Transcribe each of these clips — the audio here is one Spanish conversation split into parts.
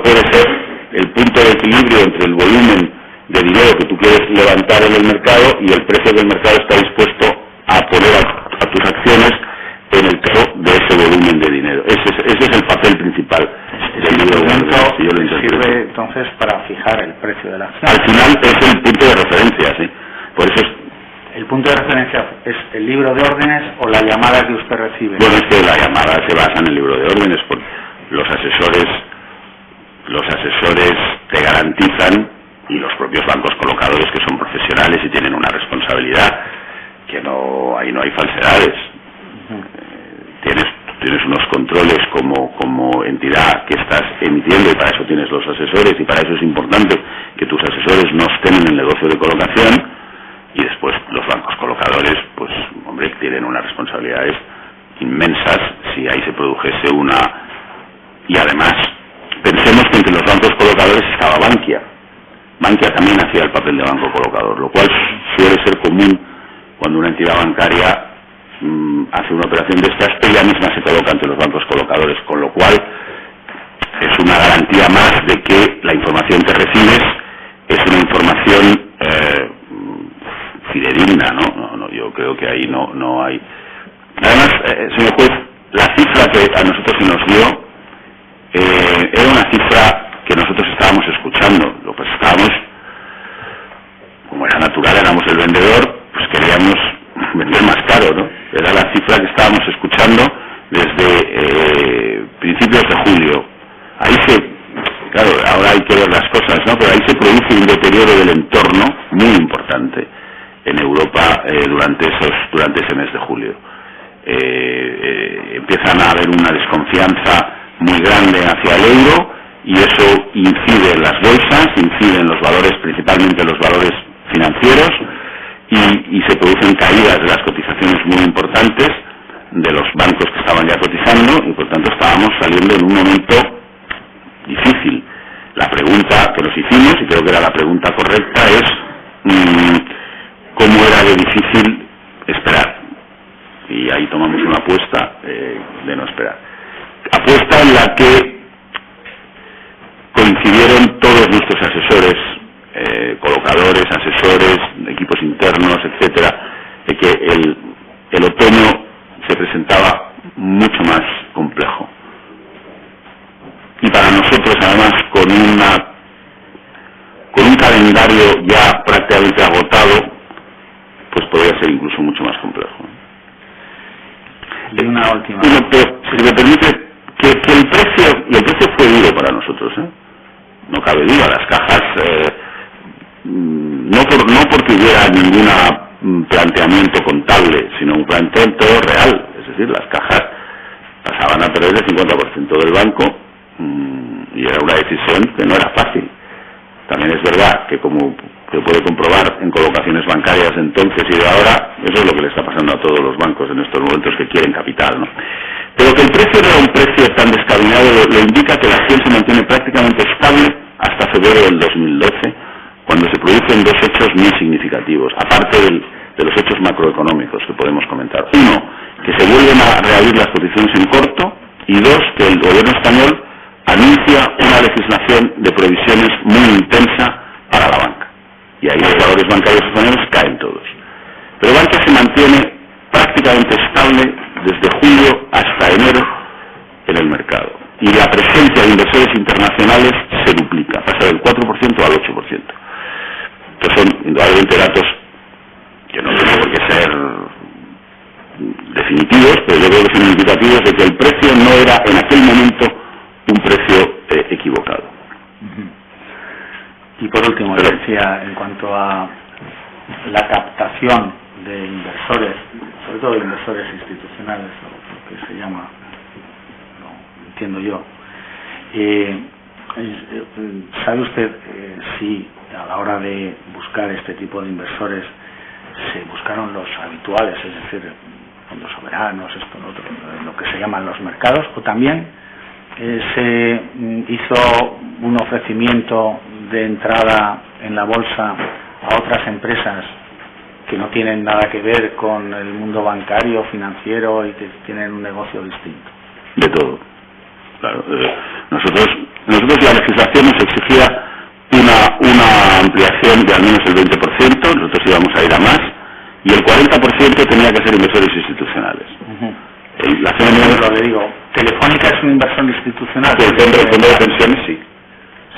mercado puede ser el punto de equilibrio entre el volumen de dinero que tú quieres levantar en el mercado y el precio del mercado está dispuesto a poner a tus acciones en el caso de ese volumen de dinero. Ese es el papel principal del libro de órdenes, si yo lo interpreto. Sirve entonces para fijar el precio de la acción. Al final es el punto de referencia, ¿sí? Por eso es... ¿El punto de referencia es el libro de órdenes o la llamada que usted recibe? Bueno, es que la llamada se basa en el libro de órdenes, porque los asesores te garantizan, y los propios bancos colocadores que son profesionales y tienen una responsabilidad, que ahí no hay falsedades. Tienes unos controles como entidad que estás emitiendo y para eso tienes los asesores y para eso es importante que tus asesores no estén en el negocio de colocación. Y después los bancos colocadores, pues, hombre, tienen unas responsabilidades inmensas si ahí se produjese una... Y además, pensemos que entre los bancos colocadores estaba Bankia. Bankia también hacía el papel de banco colocador, lo cual suele ser común cuando una entidad bancaria hace una operación de estas, ella misma se coloca ante los bancos colocadores, con lo cual es una garantía más de que la información que recibes es una información fidedigna, ¿no? Yo creo que ahí no hay. Además, señor juez, la cifra que a nosotros se nos dio era una cifra que nosotros estábamos escuchando. Lo que estábamos, como era natural, éramos el vendedor, pues queríamos vender más caro, ¿no? Era la cifra que estábamos escuchando desde principios de julio. Claro, ahora hay que ver las cosas, ¿no? Pero ahí se produce un deterioro del entorno muy importante en Europa durante ese mes de julio. Empiezan a haber una desconfianza muy grande hacia el euro y eso incide en las bolsas, incide en los valores, principalmente los valores financieros, y se producen caídas de las cotizaciones muy importantes de los bancos que estaban ya cotizando y por tanto estábamos saliendo en un momento difícil. La pregunta que nos hicimos, y creo que era la pregunta correcta, es cómo era de difícil esperar. Y ahí tomamos una apuesta de no esperar. Apuesta en la que coincidieron todos nuestros asesores, colocadores, asesores, equipos internos, etcétera, de que el otoño se presentaba mucho más complejo. Y para nosotros, además, con un calendario ya prácticamente agotado, pues podría ser incluso mucho más complejo. Y una última. Pero, si me permite, que el precio fue duro para nosotros, ¿eh? No cabe duda, las cajas, no porque hubiera ningún planteamiento contable, sino un planteamiento real. Es decir, las cajas pasaban a perder el 50% del banco y era una decisión que no era fácil. También es verdad que, como se puede comprobar en colocaciones bancarias entonces y de ahora, eso es lo que le está pasando a todos los bancos en estos momentos que quieren capital, ¿no? Pero que el precio no era un precio tan descabellado lo indica que la acción se mantiene prácticamente estable hasta febrero del 2012, cuando se producen dos hechos muy significativos, aparte de los hechos macroeconómicos que podemos comentar. Uno, que se vuelven a reabrir las posiciones en corto, y dos, que el gobierno español anuncia una legislación de provisiones muy intensa para la banca. Y ahí los valores bancarios españoles caen todos. Pero Bankia se mantiene prácticamente estable desde julio hasta enero en el mercado. Y la presencia de inversores internacionales se duplica, pasa del 4% al 8%. Estos son indudablemente datos que no tienen por qué ser definitivos, pero yo creo que son indicativos de que el precio no era en aquel momento un precio equivocado. Y por último, le decía, en cuanto a la captación de inversores, sobre todo de inversores institucionales, lo que se llama, lo entiendo yo, ¿sabe usted si a la hora de buscar este tipo de inversores se buscaron los habituales, es decir, fondos soberanos, esto, lo otro, lo que se llaman los mercados, o también se hizo un ofrecimiento de entrada en la bolsa a otras empresas que no tienen nada que ver con el mundo bancario, financiero y que tienen un negocio distinto? De todo. Claro, nosotros nosotros la legislación nos exigía una ampliación de al menos el 20%, nosotros íbamos a ir a más, y el 40% tenía que ser inversores institucionales. La CNMV, lo le digo, ¿Telefónica es un inversor institucional? El fondo de pensiones sí.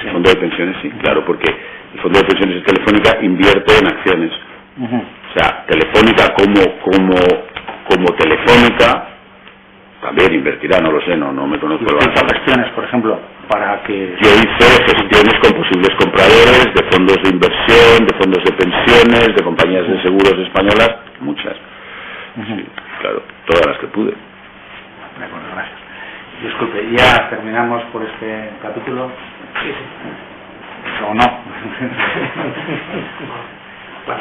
El fondo de pensiones sí, claro, porque el fondo de pensiones de Telefónica invierte en acciones. O sea, Telefónica como Telefónica también invertirá, no lo sé, no me conozco. ¿Y hizo gestiones, por ejemplo, para que...? Yo hice gestiones con posibles compradores de fondos de inversión, de fondos de pensiones, de compañías de seguros españolas, muchas. Sí, claro, todas las que pude. De acuerdo, gracias. Disculpe, ¿ya terminamos por este capítulo? Sí. ¿O no? Bueno,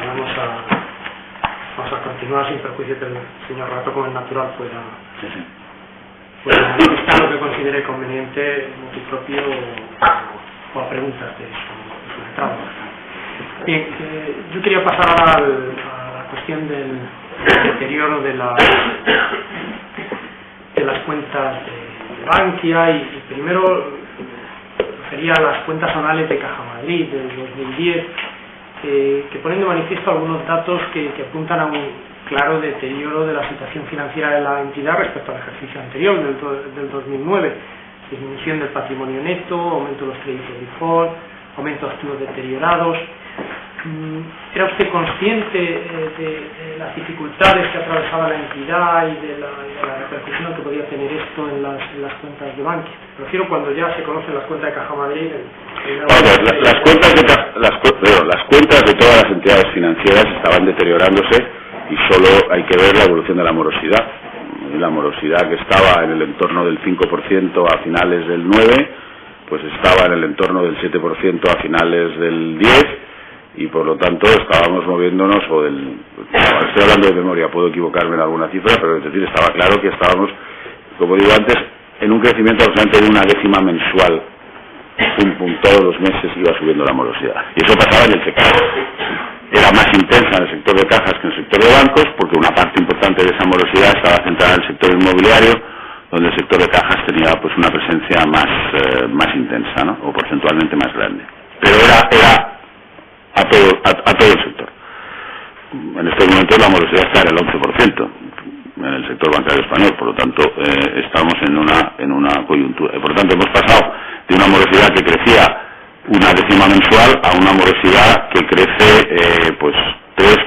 vamos a continuar sin perjuicio que el señor Rato, como es natural, pueda contestar lo que considere conveniente motu propio o a preguntas de su letrado. Bien, yo quería pasar ahora a la cuestión del deterioro de las cuentas de Bankia y primero refería a las cuentas anuales de Caja Madrid del 2010 que ponen de manifiesto algunos datos que apuntan a un claro deterioro de la situación financiera de la entidad respecto al ejercicio anterior del 2009, disminución del patrimonio neto, aumento de los créditos default, aumento de activos deteriorados. ¿Era usted consciente de las dificultades que atravesaba la entidad y de la repercusión que podía tener esto en las cuentas de Bankia? Prefiero cuando ya se conocen las cuentas de Caja Madrid. Las cuentas de todas las entidades financieras estaban deteriorándose y solo hay que ver la evolución de la morosidad. La morosidad que estaba en el entorno del 5% a finales del 9, pues estaba en el entorno del 7% a finales del 10, y por lo tanto estábamos moviéndonos, estoy hablando de memoria, puedo equivocarme en alguna cifra, pero es decir, estaba claro que estábamos, como digo antes, en un crecimiento aproximadamente de 1/10 mensual. Todos los meses iba subiendo la morosidad, y eso pasaba en el sector. Era más intensa en el sector de cajas que en el sector de bancos, porque una parte importante de esa morosidad estaba centrada en el sector inmobiliario, donde el sector de cajas tenía pues una presencia más intensa, ¿no? O porcentualmente más grande. Pero era a todo el sector. En este momento la morosidad está en el 11% en el sector bancario español, por lo tanto estamos en una coyuntura. Por lo tanto hemos pasado de una morosidad que crecía 1/10 mensual a una morosidad que crece pues 3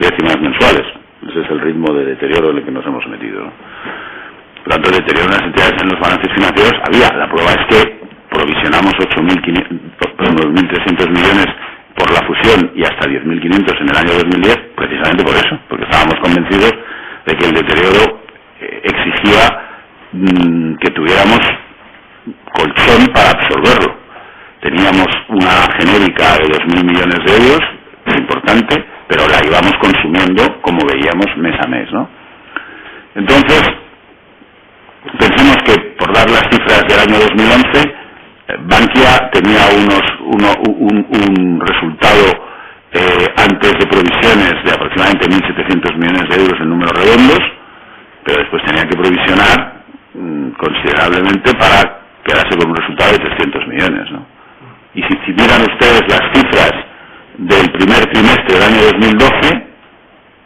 décimas mensuales. Ese es el ritmo de deterioro en el que nos hemos metido, ¿no? Por lo tanto, el deterioro en las entidades en los balances financieros había. La prueba es que provisionamos 9.300 millones por la fusión y hasta 10.500 en el año 2010, precisamente por eso, porque estábamos convencidos de que el deterioro exigía que tuviéramos colchón para absorberlo. Teníamos una genérica de 2.000 millones de euros, importante, pero la íbamos consumiendo, como veíamos, mes a mes, ¿no? Entonces, pensemos que, por dar las cifras del año 2011, Bankia tenía un resultado antes de provisiones de aproximadamente 1.700 millones de euros en números redondos, pero después tenía que provisionar considerablemente para quedarse con un resultado de 300 millones, ¿no? Y si miran ustedes las cifras del primer trimestre del año 2012,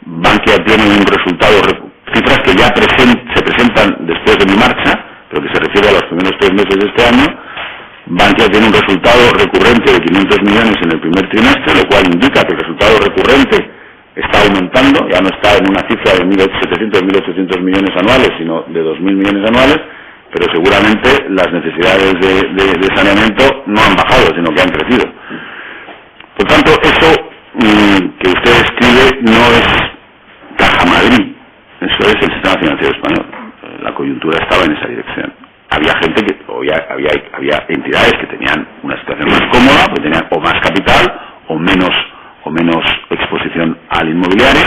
Bankia tiene un resultado, cifras que ya se presentan después de mi marcha, pero que se refiere a los primeros 3 meses de este año. Bankia tiene un resultado recurrente de 500 millones en el primer trimestre, lo cual indica que el resultado recurrente está aumentando, ya no está en una cifra de 1.700, 1.800 millones anuales, sino de 2.000 millones anuales, pero seguramente las necesidades de saneamiento no han bajado, sino que han crecido. Por tanto, eso que usted describe no es Caja Madrid, eso es el sistema financiero español. La coyuntura estaba en esa dirección. Había gente había entidades que tenían una situación más cómoda, que tenían o más capital o menos exposición al inmobiliario,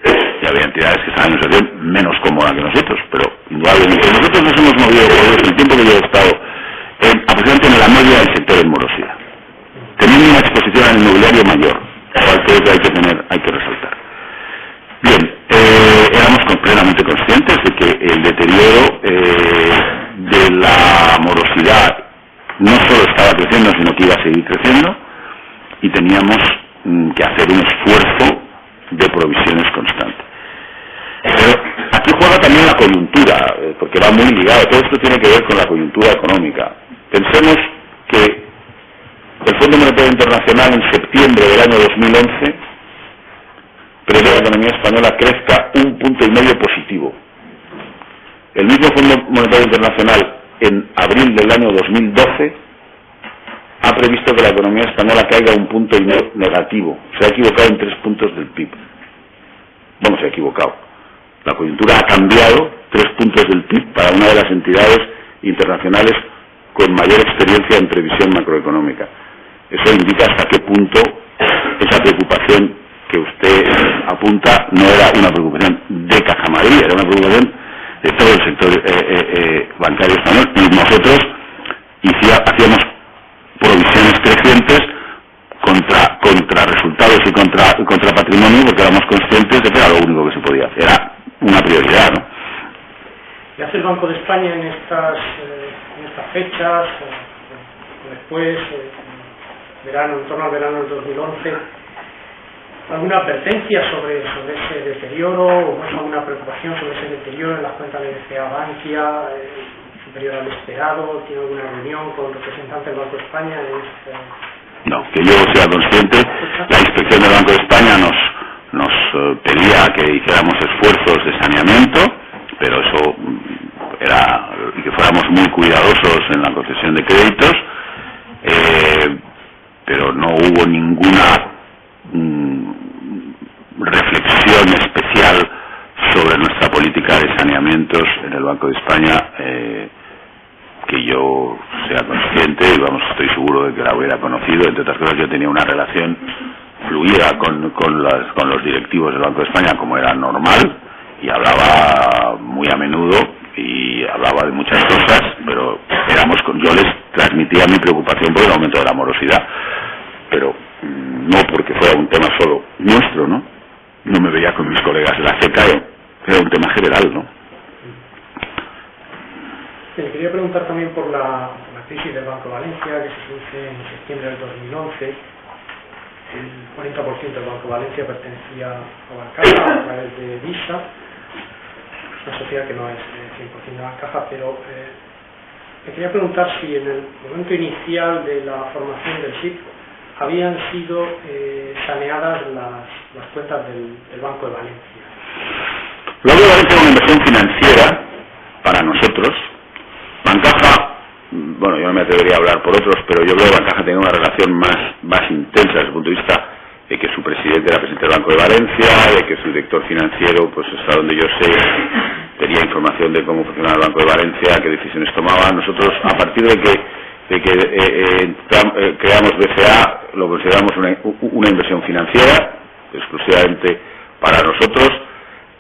y había entidades que estaban en una situación menos cómoda que nosotros, pero indudablemente nosotros nos hemos movido por el tiempo que yo he estado aproximadamente en la media del sector en morosidad, teniendo una exposición al inmobiliario mayor, cual creo que hay que resaltar. Bien, éramos plenamente conscientes de que el deterioro de la morosidad no solo estaba creciendo, sino que iba a seguir creciendo, y teníamos que hacer un esfuerzo de provisiones constante. Pero aquí juega también la coyuntura, porque va muy ligado, todo esto tiene que ver con la coyuntura económica. Pensemos que el Fondo Monetario Internacional en septiembre del año 2011 prevé que la economía española crezca 1,5 puntos positivo. El mismo Fondo Monetario Internacional en abril del año 2012 ha previsto que la economía española caiga 1,5 puntos negativo. Se ha equivocado en 3 puntos del PIB. Bueno, se ha equivocado. La coyuntura ha cambiado 3 puntos del PIB para una de las entidades internacionales con mayor experiencia en previsión macroeconómica. Eso indica hasta qué punto esa preocupación que usted apunta no era una preocupación de Caja Madrid, era una preocupación de todo el sector bancario español, y nosotros hacíamos provisiones crecientes contra resultados y contra patrimonio, porque éramos conscientes de que era lo único que se podía hacer, era una prioridad, ¿no? ¿Qué hace el Banco de España en estas fechas, después, en torno al verano del 2011? ¿Alguna advertencia sobre ese deterioro, o muestra alguna preocupación sobre ese deterioro en las cuentas de BCA Bankia, superior al esperado? ¿Tiene alguna reunión con representantes del Banco de España en este? No, que yo sea consciente. La inspección del Banco de España nos pedía que hiciéramos esfuerzos de saneamiento, pero eso era, y que fuéramos muy cuidadosos en la concesión de créditos, pero no hubo ninguna reflexión especial sobre nuestra política de saneamientos en el Banco de España, que yo sea consciente, y vamos, estoy seguro de que la hubiera conocido. Entre otras cosas, yo tenía una relación fluida con los directivos del Banco de España, como era normal, y hablaba muy a menudo y hablaba de muchas cosas, pero yo les transmitía mi preocupación por el aumento de la morosidad, pero no porque fuera un tema solo nuestro, ¿no? No me veía con mis colegas de la CECA, era un tema general, ¿no? Le quería preguntar también por la crisis del Banco de Valencia, que se produce en septiembre del 2011. El 40% del Banco de Valencia pertenecía a Bancaja a través de Visa, una sociedad que no es 100% de Bancaja, pero le quería preguntar si en el momento inicial de la formación del SIC habían sido saneadas las cuentas del Banco de Valencia. El Banco de Valencia es una inversión financiera para nosotros. Bancaja, bueno, yo no me atrevería a hablar por otros, pero yo creo que Bancaja tenía una relación más intensa desde el punto de vista de que su presidente era presidente del Banco de Valencia, de que su director financiero, pues hasta donde yo sé, tenía información de cómo funcionaba el Banco de Valencia, qué decisiones tomaba. Nosotros, a partir de que creamos BCA, lo consideramos una inversión financiera, exclusivamente para nosotros,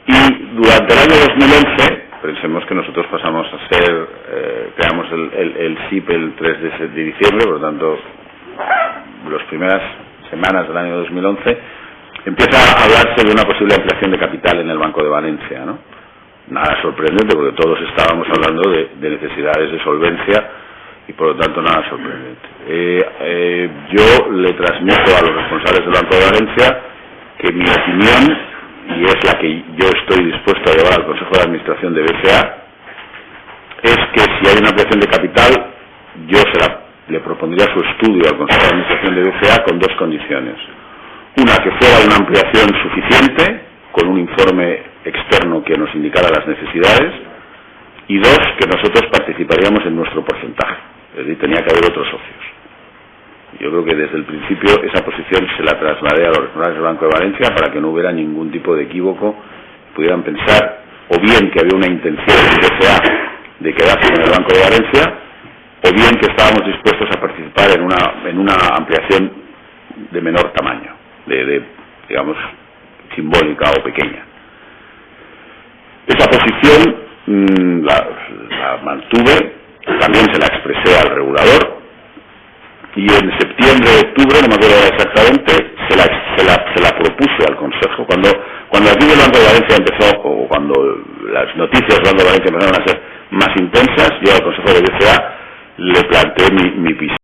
y durante el año 2011, pensemos que nosotros pasamos a ser, creamos el SIP el 3 de diciembre, por lo tanto, las primeras semanas del año 2011, empieza a hablarse de una posible ampliación de capital en el Banco de Valencia, ¿no? Nada sorprendente, porque todos estábamos hablando de necesidades de solvencia, y por lo tanto nada sorprendente. Yo le transmito a los responsables del Banco de Valencia que mi opinión, y es la que yo estoy dispuesto a llevar al Consejo de Administración de BCA, es que si hay una ampliación de capital, yo le propondría su estudio al Consejo de Administración de BCA con dos condiciones. Una, que fuera una ampliación suficiente, con un informe externo que nos indicara las necesidades, y dos, que nosotros participaríamos en nuestro porcentaje, es decir, tenía que haber otros socios. Yo creo que desde el principio esa posición se la trasladé a los responsables del Banco de Valencia para que no hubiera ningún tipo de equívoco, pudieran pensar o bien que había una intención de BCA de quedarse con el Banco de Valencia, o bien que estábamos dispuestos a participar en una ampliación de menor tamaño, digamos, simbólica o pequeña. Esa posición la mantuve, también se la expresé al regulador, y en septiembre, octubre, no me acuerdo exactamente